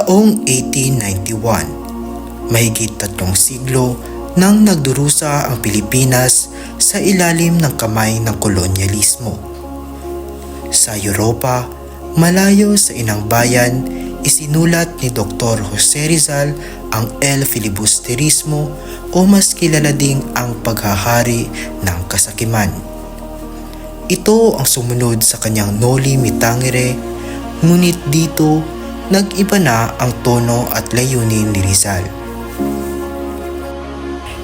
Taong 1891, mahigit 3 siglo nang nagdurusa ang Pilipinas sa ilalim ng kamay ng kolonyalismo. Sa Europa, malayo sa inang bayan, isinulat ni Dr. Jose Rizal ang El Filibusterismo o mas kilala ding ang paghahari ng kasakiman. Ito ang sumunod sa kanyang Noli Me Tangere, ngunit dito nag-iba na ang tono at layunin ni Rizal.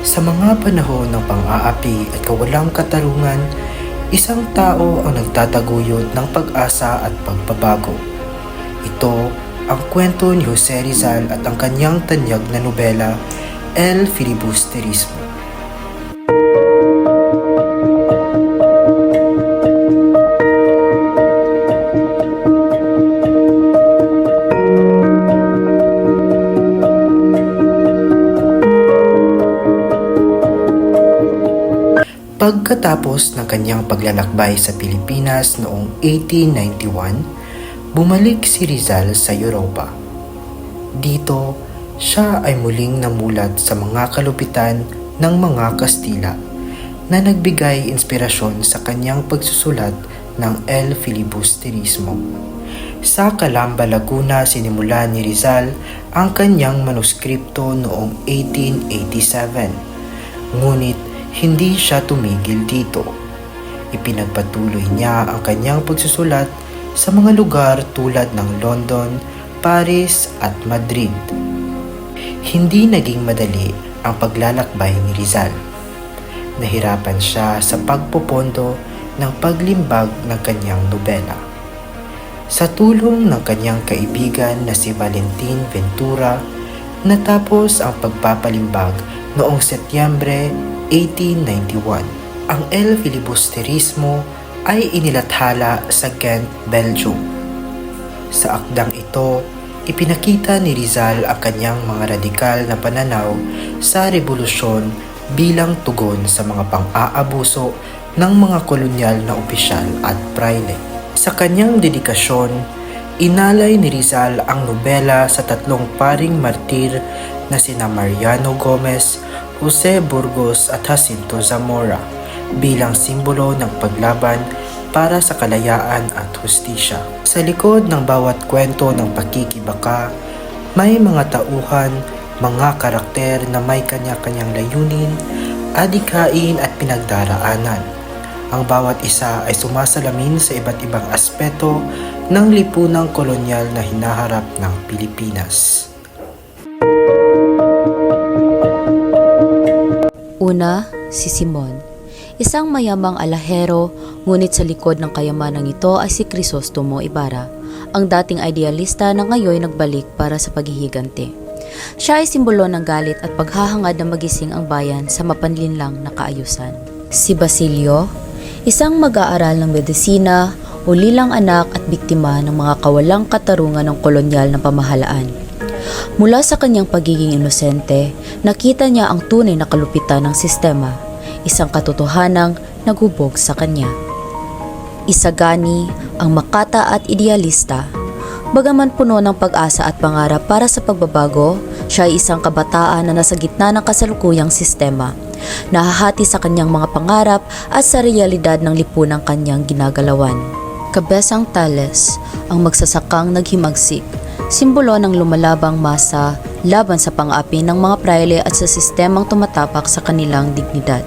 Sa mga panahon ng pang-aapi at kawalang katarungan, isang tao ang nagtataguyod ng pag-asa at pagbabago. Ito ang kwento ni Jose Rizal at ang kanyang tanyag na nobela, El Filibusterismo. Pagkatapos ng kanyang paglalakbay sa Pilipinas noong 1891, bumalik si Rizal sa Europa. Dito, siya ay muling namulat sa mga kalupitan ng mga Kastila na nagbigay inspirasyon sa kanyang pagsusulat ng El Filibusterismo. Sa Calamba, Laguna sinimulan ni Rizal ang kanyang manuskripto noong 1887. Ngunit hindi siya tumigil dito. Ipinagpatuloy niya ang kanyang pagsusulat sa mga lugar tulad ng London, Paris at Madrid. Hindi naging madali ang paglalakbay ni Rizal. Nahirapan siya sa pagpopondo ng paglimbag ng kanyang nobela. Sa tulong ng kanyang kaibigan na si Valentin Ventura, natapos ang pagpapalimbag noong Setyembre 1891. Ang El Filibusterismo ay inilathala sa Ghent, Belgium. Sa akdang ito, ipinakita ni Rizal ang kanyang mga radikal na pananaw sa rebolusyon bilang tugon sa mga pang-aabuso ng mga kolonyal na opisyal at praile. Sa kanyang dedikasyon, inalay ni Rizal ang nobela sa 3 paring martir na sina Mariano Gomez, Jose Burgos at Jacinto Zamora bilang simbolo ng paglaban para sa kalayaan at hustisya. Sa likod ng bawat kwento ng pakikibaka, may mga tauhan, mga karakter na may kanya-kanyang layunin, adikain at pinagdaraanan. Ang bawat isa ay sumasalamin sa iba't ibang aspeto ng lipunang kolonyal na hinaharap ng Pilipinas. Una, si Simon. Isang mayamang alahero, ngunit sa likod ng kayamanang ito ay si Crisostomo Ibarra, ang dating idealista na ngayon nagbalik para sa paghihigante. Siya ay simbolo ng galit at paghahangad na magising ang bayan sa mapanlinlang na kaayusan. Si Basilio, isang mag-aaral ng medisina, ulilang anak at biktima ng mga kawalang katarungan ng kolonyal na pamahalaan. Mula sa kanyang pagiging inosente, nakita niya ang tunay na kalupitan ng sistema, isang katotohanang naghubog sa kanya. Isagani, ang makata at idealista. Bagaman puno ng pag-asa at pangarap para sa pagbabago, siya ay isang kabataan na nasa gitna ng kasalukuyang sistema, nahahati sa kanyang mga pangarap at sa realidad ng lipunang kanyang ginagalawan. Cabezang Tales, ang magsasakang naghimagsik, simbolo ng lumalabang masa laban sa pang-api ng mga praile at sa sistemang tumatapak sa kanilang dignidad.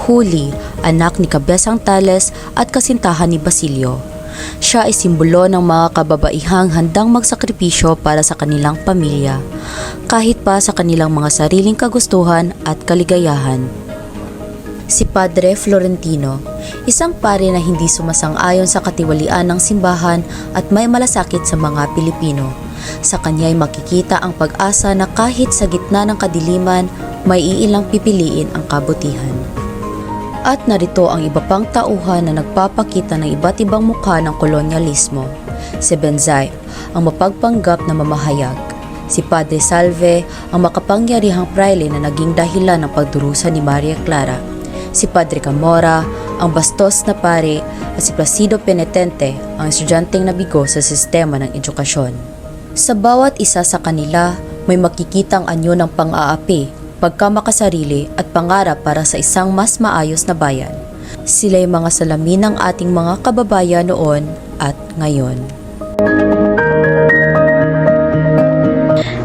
Huli, anak ni Cabezang Tales at kasintahan ni Basilio. Siya ay simbolo ng mga kababaihang handang magsakripisyo para sa kanilang pamilya, kahit pa sa kanilang mga sariling kagustuhan at kaligayahan. Si Padre Florentino, isang pare na hindi sumasang-ayon sa katiwalian ng simbahan at may malasakit sa mga Pilipino. Sa kanya ay makikita ang pag-asa na kahit sa gitna ng kadiliman, may iilang pipiliin ang kabutihan. At narito ang iba pang tauhan na nagpapakita ng iba't ibang mukha ng kolonyalismo. Si Benzay, ang mapagpanggap na mamahayag. Si Padre Salve, ang makapangyarihang praile na naging dahilan ng pagdurusa ni Maria Clara. Si Padre Camora, ang bastos na pare, at si Placido Penitente, ang estudyanteng nabigo sa sistema ng edukasyon. Sa bawat isa sa kanila, may makikitang anyo ng pang-aapi, pagkamakasarili at pangarap para sa isang mas maayos na bayan. Sila'y mga salamin ng ating mga kababayan noon at ngayon.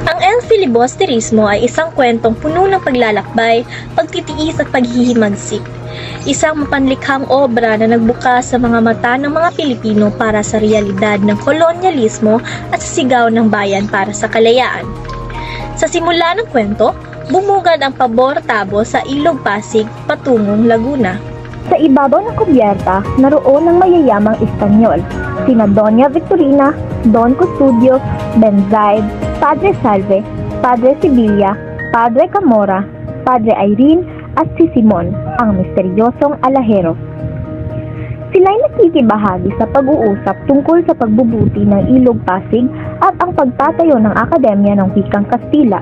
Ang El Filibusterismo ay isang kwentong puno ng paglalakbay, pagtitiis at paghihimagsik. Isang mapanlikhang obra na nagbukas sa mga mata ng mga Pilipino para sa realidad ng kolonyalismo at sa sigaw ng bayan para sa kalayaan. Sa simula ng kwento, bumugad ang pabor-tabo sa Ilog Pasig patungong Laguna. Sa ibabaw ng kubyerta, naroon ang mayayamang Espanyol, sina Doña Victorina, Don Custodio, Benzaid, Padre Salve, Padre Sibilia, Padre Camora, Padre Irene at si Simon, ang misteryosong alahero. Sila'y nakikibahagi sa pag-uusap tungkol sa pagbubuti ng Ilog Pasig at ang pagtatayo ng Akademya ng Wikang Kastila.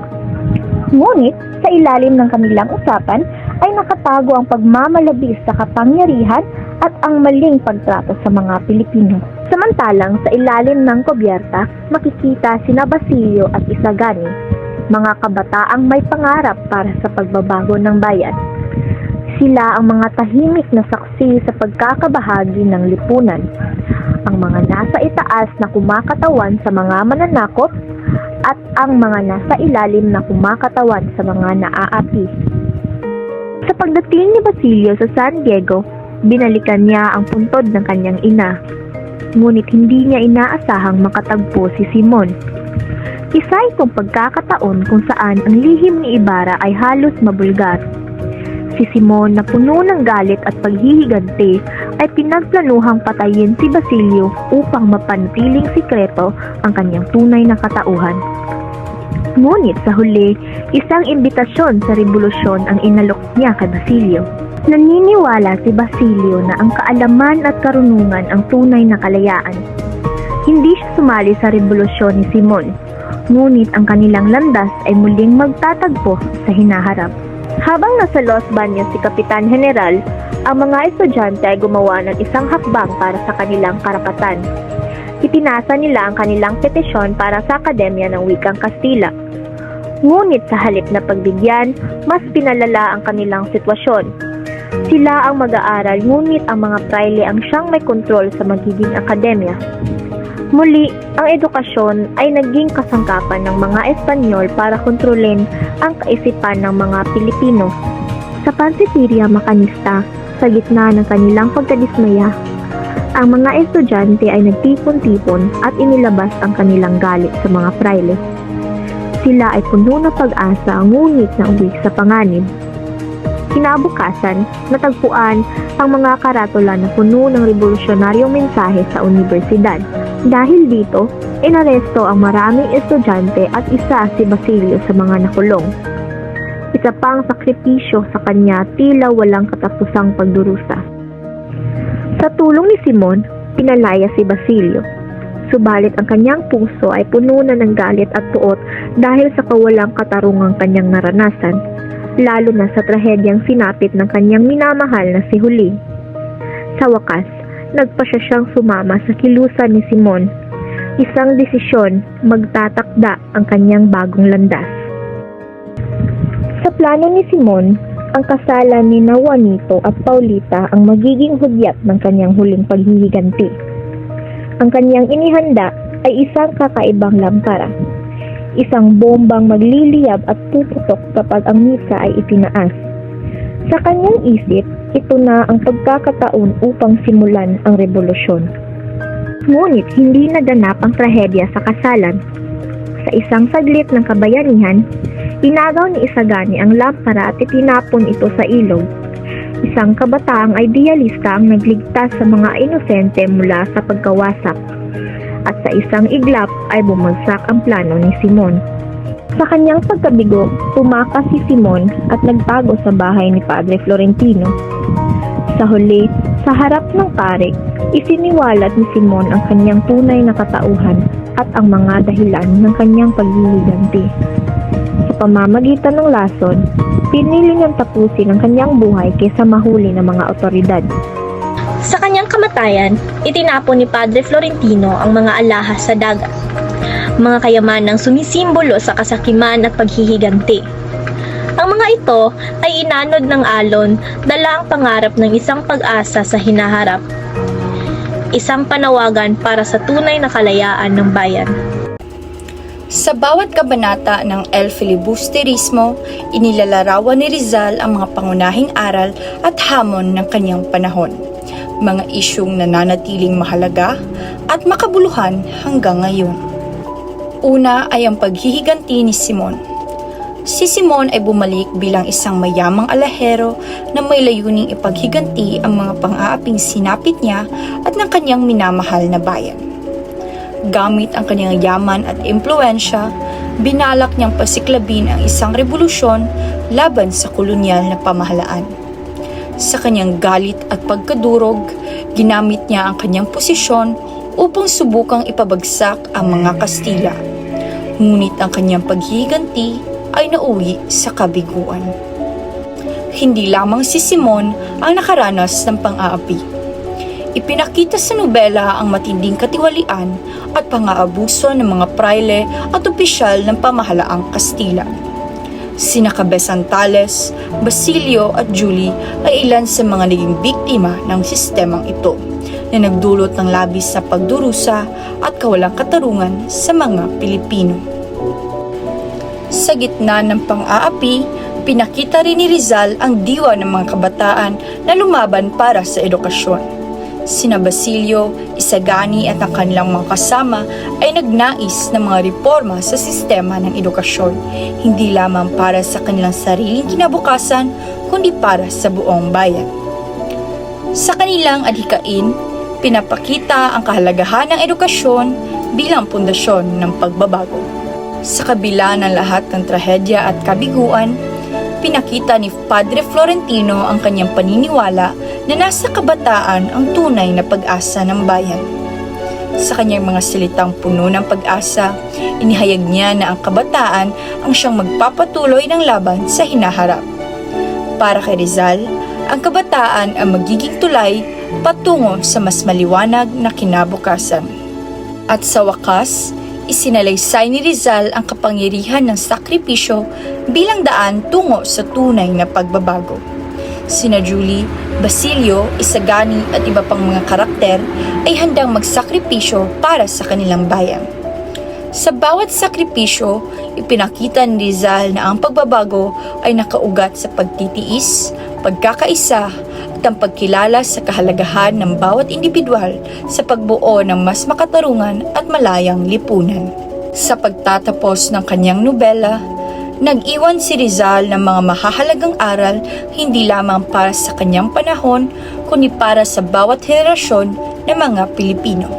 Ngunit, sa ilalim ng kanilang usapan ay nakatago ang pagmamalabis sa kapangyarihan at ang maling pagtrato sa mga Pilipino. Samantalang sa ilalim ng kubyerta, makikita sina Basilio at Isagani, mga kabataang may pangarap para sa pagbabago ng bayan. Sila ang mga tahimik na saksi sa pagkakabahagi ng lipunan, ang mga nasa itaas na kumakatawan sa mga mananakop at ang mga nasa ilalim na kumakatawan sa mga naaapi. Sa pagdating ni Basilio sa San Diego, binalikan niya ang puntod ng kanyang ina. Ngunit hindi niya inaasahang makatagpo si Simon. Isa itong pagkakataon kung saan ang lihim ni Ibarra ay halos mabulgar. Si Simon na puno ng galit at paghihiganti ay pinagplanuhang patayin si Basilio upang mapanatiling sikreto ang kanyang tunay na katauhan. Ngunit sa huli, isang imbitasyon sa revolusyon ang inalok niya kay Basilio. Naniniwala si Basilio na ang kaalaman at karunungan ang tunay na kalayaan. Hindi siya sumali sa revolusyon ni Simon, ngunit ang kanilang landas ay muling magtatagpo sa hinaharap. Habang nasa Los Baños si Kapitan General, ang mga estudyante ay gumawa ng isang hakbang para sa kanilang karapatan. Ipinasa nila ang kanilang petisyon para sa Akademya ng Wikang Kastila. Ngunit sa halip na pagbigyan, mas pinalala ang kanilang sitwasyon. Sila ang mag-aaral, ngunit ang mga praile ang siyang may kontrol sa magiging akademya. Muli, ang edukasyon ay naging kasangkapan ng mga Espanyol para kontrolin ang kaisipan ng mga Pilipino. Sa pansitiria makanista, sa gitna ng kanilang pagkadismaya, ang mga estudyante ay nagtipon-tipon at inilabas ang kanilang galit sa mga praile. Sila ay puno ng pag-asa, ngunit nauwi sa panganib. Kinabukasan, natagpuan ang mga karatula na puno ng revolusyonaryong mensahe sa universidad. Dahil dito, inaresto ang maraming estudyante at isa si Basilio sa mga nakulong. Isa pang sakripisyo sa kanya, tila walang katapusang pagdurusa. Sa tulong ni Simon, pinalaya si Basilio. Subalit ang kanyang puso ay puno na ng galit at tuot dahil sa kawalang katarungang kanyang naranasan, lalo na sa trahedyang sinapit ng kanyang minamahal na si Huli. Sa wakas, nagpasya siyang sumama sa kilusan ni Simon, isang desisyon magtatakda ang kanyang bagong landas. Sa plano ni Simon, ang kasalan ni Juanito at Paulita ang magiging hudyat ng kanyang huling paghihiganti. Ang kanyang inihanda ay isang kakaibang lampara, isang bombang magliliyab at puputok kapag ang misa ay itinaas. Sa kanyang isip, ito na ang pagkakataon upang simulan ang revolusyon. Ngunit hindi naganap ang trahedya sa kasalan. Sa isang saglit ng kabayanihan, inagaw ni Isagani ang lampara at itinapon ito sa ilog. Isang kabataang idealista ang nagligtas sa mga inosente mula sa pagkawasak. At sa isang iglap ay bumagsak ang plano ni Simon. Sa kanyang pagkabigo, tumakas si Simon at nagtago sa bahay ni Padre Florentino. Sa huli, sa harap ng pare, isiniwalat ni Simon ang kanyang tunay na katauhan at ang mga dahilan ng kanyang paghihiganti. Sa pamamagitan ng lason, pinili niyang tapusin ang kanyang buhay kaysa mahuli ng mga otoridad. Sa kanyang kamatayan, itinapon ni Padre Florentino ang mga alahas sa dagat. mga kayamanang sumisimbolo sa kasakiman at paghihiganti. Ang mga ito ay inanod ng alon, dala ang pangarap ng isang pag-asa sa hinaharap. Isang panawagan para sa tunay na kalayaan ng bayan. Sa bawat kabanata ng El Filibusterismo, inilalarawan ni Rizal ang mga pangunahing aral at hamon ng kanyang panahon, mga isyung nananatiling mahalaga at makabuluhan hanggang ngayon. Una ay ang paghihiganti ni Simon. Si Simon ay bumalik bilang isang mayamang alahero na may layuning ipaghiganti ang mga pang-aaping sinapit niya at ng kanyang minamahal na bayan. Gamit ang kanyang yaman at impluensya, binalak niyang pasiklabin ang isang revolusyon laban sa kolonyal na pamahalaan. Sa kanyang galit at pagkadurog, ginamit niya ang kanyang posisyon upang subukang ipabagsak ang mga Kastila. Ngunit ang kanyang paghihiganti ay nauwi sa kabiguan. Hindi lamang si Simon ang nakaranas ng pang-aapi. Ipinakita sa nobela ang matinding katiwalian at pang-aabuso ng mga praile at opisyal ng pamahalaang Kastila. Sina Cabesan Tales, Basilio at Julie ay ilan sa mga naging biktima ng sistemang ito na nagdulot ng labis na pagdurusa at kawalang katarungan sa mga Pilipino. Sa gitna ng pang-aapi, pinakita rin ni Rizal ang diwa ng mga kabataan na lumaban para sa edukasyon. Sina Basilio, Isagani at ang kanilang mga kasama ay nagnais ng mga reforma sa sistema ng edukasyon, hindi lamang para sa kanilang sariling kinabukasan, kundi para sa buong bayan. Sa kanilang adhikain, pinapakita ang kahalagahan ng edukasyon bilang pundasyon ng pagbabago. Sa kabila ng lahat ng trahedya at kabiguan, pinakita ni Padre Florentino ang kanyang paniniwala na nasa kabataan ang tunay na pag-asa ng bayan. Sa kanyang mga salitang puno ng pag-asa, inihayag niya na ang kabataan ang siyang magpapatuloy ng laban sa hinaharap. Para kay Rizal, ang kabataan ang magiging tulay patungo sa mas maliwanag na kinabukasan. At sa wakas, isinalaysay ni Rizal ang kapangyarihan ng sakripisyo bilang daan tungo sa tunay na pagbabago. Sina Julie, Basilio, Isagani at iba pang mga karakter ay handang magsakripisyo para sa kanilang bayan. Sa bawat sakripisyo, ipinakita ni Rizal na ang pagbabago ay nakaugat sa pagtitiis, pagkakaisa at ang pagkilala sa kahalagahan ng bawat individual sa pagbuo ng mas makatarungan at malayang lipunan. Sa pagtatapos ng kanyang nobela, nag-iwan si Rizal ng mga mahahalagang aral hindi lamang para sa kanyang panahon, kundi para sa bawat henerasyon ng mga Pilipino.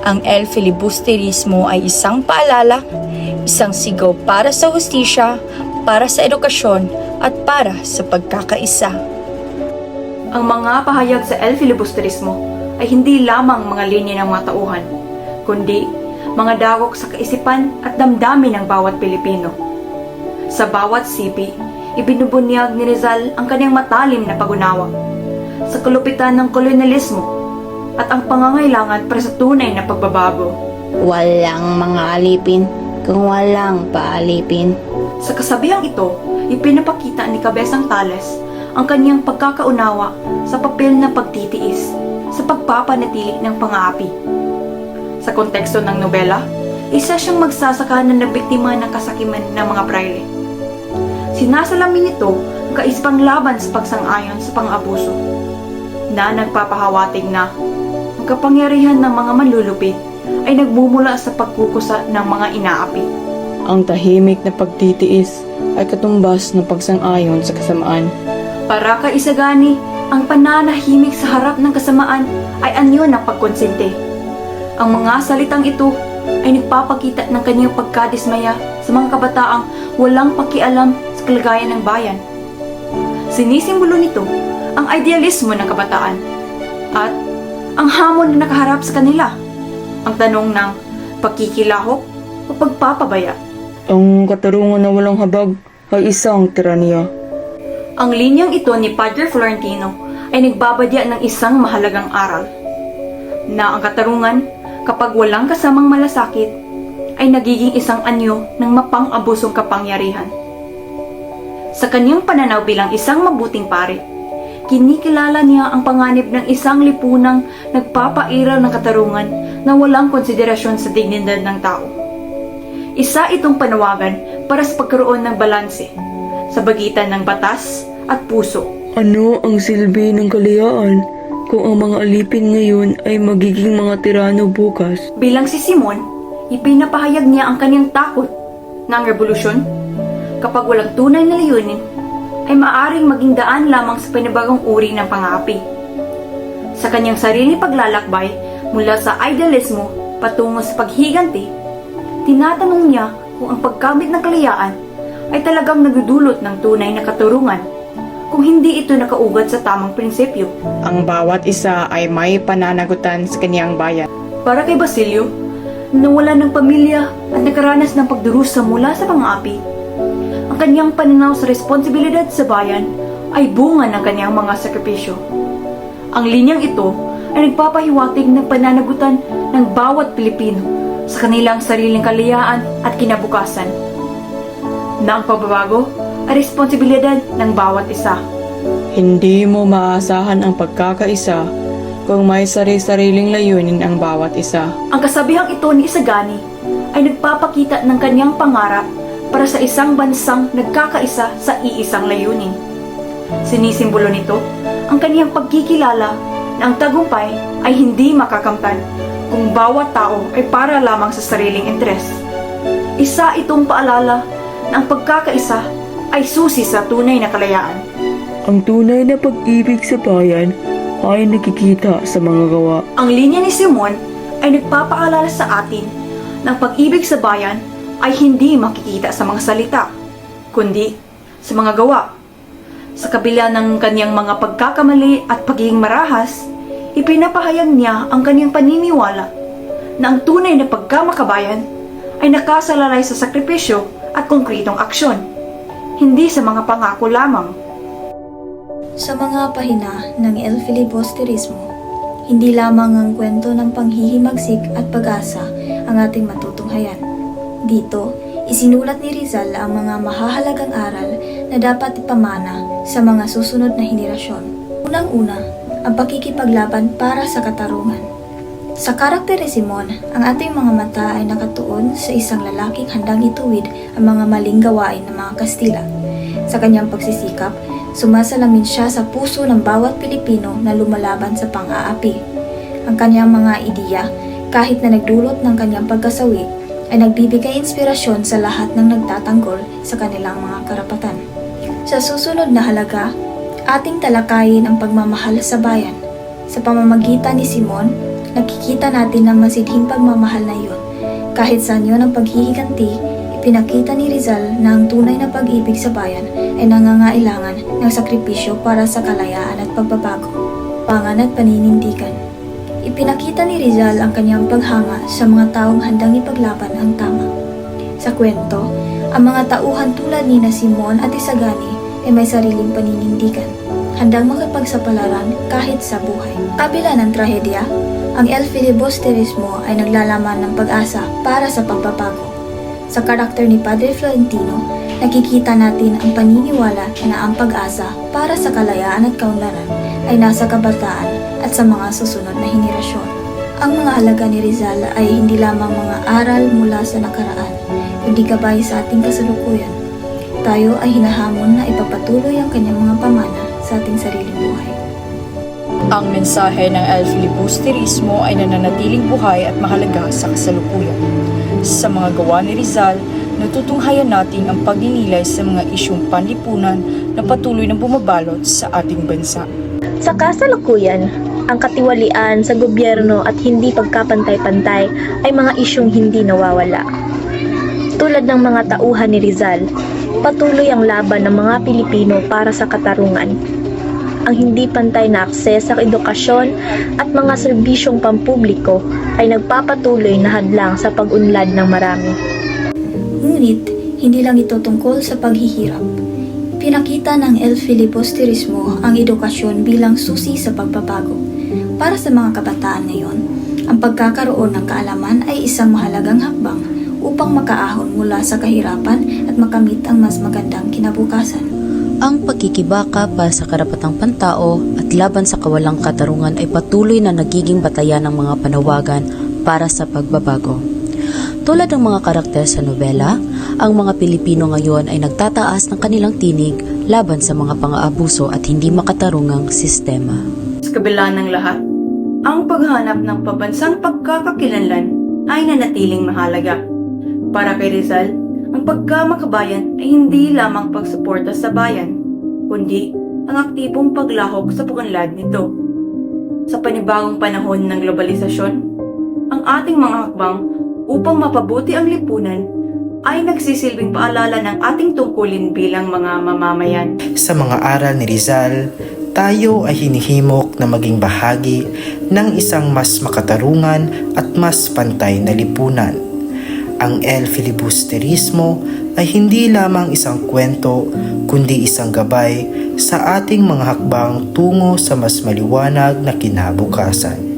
Ang El Filibusterismo ay isang paalala, isang sigaw para sa hustisya, para sa edukasyon at para sa pagkakaisa. Ang mga pahayag sa El Filibusterismo ay hindi lamang mga linya ng mga tauhan, kundi mga dagok sa kaisipan at damdamin ng bawat Pilipino. Sa bawat sipi, ibinubunyag ni Rizal ang kanyang matalim na pag-unawa sa kalupitan ng kolonyalismo at ang pangangailangan para sa tunay na pagbabago. Walang mga alipin kung walang paalipin. Sa kasabihang ito, ipinapakita ni Cabezang Tales ang kanyang pagkakaunawa sa papel na pagtitiis sa pagpapanatili ng pang-aapi. Sa konteksto ng nobela, isa siyang magsasaka na nabiktima ng kasakiman ng mga praile. Sinasalamin nito ang kaisipang laban sa pagsang-ayon sa pang-abuso na nagpapahawatig na ang kapangyarihan ng mga manlulupit ay nagmumula sa pagkukusa ng mga inaapi. Ang tahimik na pagtitiis ay katumbas ng pagsang-ayon sa kasamaan. Para kay Isagani, ang pananahimik sa harap ng kasamaan ay anyo ng pagkonsente. Ang mga salitang ito ay nagpapakita ng kanyang pagkadismaya sa mga kabataang walang pakialam sa kalagayan ng bayan. Sinisimbolo nito ang idealismo ng kabataan at ang hamon na nakaharap sa kanila, ang tanong ng pagkikilahok o pagpapabaya. Ang katarungan na walang habag ay isang tiraniya. Ang linyang ito ni Padre Florentino ay nagbabadya ng isang mahalagang aral na ang katarungan, kapag walang kasamang malasakit, ay nagiging isang anyo ng mapang-abusong kapangyarihan. Sa kanyang pananaw bilang isang mabuting pari, kinikilala niya ang panganib ng isang lipunang nagpapairal ng katarungan na walang konsiderasyon sa dignidad ng tao. Isa itong panawagan para sa pagkaroon ng balanse sa pagitan ng batas at puso. Ano ang silbi ng kalayaan kung ang mga alipin ngayon ay magiging mga tirano bukas? Bilang si Simon, ipinapahayag niya ang kanyang takot na ang revolusyon, kapag walang tunay na layunin, ay maaaring maging daan lamang sa panibagong uri ng pang-aapi. Sa kanyang sariling paglalakbay mula sa idealismo patungo sa paghiganti, tinatanong niya kung ang pagkamit ng kalayaan ay talagang nagdudulot ng tunay na katurungan kung hindi ito nakaugat sa tamang prinsipyo. Ang bawat isa ay may pananagutan sa kaniyang bayan. Para kay Basilio, nawala ng pamilya at nakaranas ng pagdurusa mula sa pang-aapi, ang kanyang pananaw sa responsibilidad sa bayan ay bunga ng kanyang mga sakripisyo. Ang linyang ito ay nagpapahiwatig ng pananagutan ng bawat Pilipino sa kanilang sariling kalayaan at kinabukasan, na ang pagbabago ay responsibilidad ng bawat isa. Hindi mo maasahan ang pagkakaisa kung may sari-sariling layunin ang bawat isa. Ang kasabihang ito ni Isagani ay nagpapakita ng kanyang pangarap para sa isang bansang nagkakaisa sa iisang layunin. Sinisimbolo nito ang kanyang pagkikilala na ang tagumpay ay hindi makakamtan kung bawat tao ay para lamang sa sariling interes. Isa itong paalala na ang pagkakaisa ay susi sa tunay na kalayaan. Ang tunay na pag-ibig sa bayan ay nakikita sa mga gawa. Ang linya ni Simon ay nagpapaalala sa atin na ang pag-ibig sa bayan ay hindi makikita sa mga salita, kundi sa mga gawa. Sa kabila ng kanyang mga pagkakamali at pagiging marahas, ipinapahayag niya ang kanyang paniniwala na ang tunay na pagkamakabayan ay nakasalalay sa sakripisyo at konkretong aksyon, hindi sa mga pangako lamang. Sa mga pahina ng El Filibusterismo, hindi lamang ang kwento ng panghihimagsik at pag-asa ang ating matutunghayan. Dito, isinulat ni Rizal ang mga mahahalagang aral na dapat ipamana sa mga susunod na henerasyon. Unang-una, ang pakikipaglaban para sa katarungan. Sa karakter ni Simon, ang ating mga mata ay nakatuon sa isang lalaking handang ituwid ang mga maling gawain ng mga Kastila. Sa kanyang pagsisikap, sumasalamin siya sa puso ng bawat Pilipino na lumalaban sa pang-aapi. Ang kanyang mga ideya, kahit na nagdulot ng kanyang pagkasawi, ay nagbibigay inspirasyon sa lahat ng nagtatanggol sa kanilang mga karapatan. Sa susunod na halaga, ating talakayin ang pagmamahal sa bayan. Sa pamamagitan ni Simon, nakikita natin ang masidhing pagmamahal na iyon. Kahit sa anyo ng paghihiganti, ipinakita ni Rizal na ang tunay na pag-ibig sa bayan ay nangangailangan ng sakripisyo para sa kalayaan at pagbabago, pangan at paninindigan. Ipinakita ni Rizal ang kanyang paghanga sa mga taong handang ipaglaban ang tama. Sa kwento, ang mga tauhan tulad ni Simon at Isagani ay may sariling paninindigan, handang makipagsapalaran kahit sa buhay. Kabila ng trahedya, ang El Filibusterismo ay naglalaman ng pag-asa para sa pagbabago. Sa karakter ni Padre Florentino, nakikita natin ang paniniwala na ang pag-asa para sa kalayaan at kaunlaran ay nasa kabataan at sa mga susunod na henerasyon. Ang mga halaga ni Rizal ay hindi lamang mga aral mula sa nakaraan, kundi gabay sa ating kasalukuyan. Tayo ay hinahamon na ipapatuloy ang kanyang mga pamana sa ating sariling buhay. Ang mensahe ng El Filibusterismo ay nananatiling buhay at mahalaga sa kasalukuyan. Sa mga gawa ni Rizal, natutunghayan natin ang pagninilay sa mga isyong panlipunan na patuloy na bumabalot sa ating bansa. Sa kasalukuyan, ang katiwalian sa gobyerno at hindi pagkapantay-pantay ay mga isyong hindi nawawala. Tulad ng mga tauhan ni Rizal, patuloy ang laban ng mga Pilipino para sa katarungan. Ang hindi pantay na akses sa edukasyon at mga serbisyong pampubliko ay nagpapatuloy na hadlang sa pag-unlad ng marami. Ngunit, hindi lang ito tungkol sa paghihirap. Pinakita ng El Filibusterismo ang edukasyon bilang susi sa pagbabago. Para sa mga kabataan ngayon, ang pagkakaroon ng kaalaman ay isang mahalagang hakbang upang makaahon mula sa kahirapan at makamit ang mas magandang kinabukasan. Ang pagkikibaka para sa karapatang pantao at laban sa kawalang katarungan ay patuloy na nagiging batayan ng mga panawagan para sa pagbabago. Tulad ng mga karakter sa nobela, ang mga Pilipino ngayon ay nagtataas ng kanilang tinig laban sa mga pang-aabuso at hindi makatarungang sistema. Sa kabila ng lahat, ang paghanap ng pambansang pagkakakilanlan ay nanatiling mahalaga. Para kay Rizal, ang pagkamakabayan ay hindi lamang pagsuporta sa bayan, kundi ang aktibong paglahok sa pugunlad nito. Sa panibagong panahon ng globalisasyon, ang ating mga hakbang upang mapabuti ang lipunan ay nagsisilbing paalala ng ating tungkulin bilang mga mamamayan. Sa mga aral ni Rizal, tayo ay hinihimok na maging bahagi ng isang mas makatarungan at mas pantay na lipunan. Ang El Filibusterismo ay hindi lamang isang kwento, kundi isang gabay sa ating mga hakbang tungo sa mas maliwanag na kinabukasan.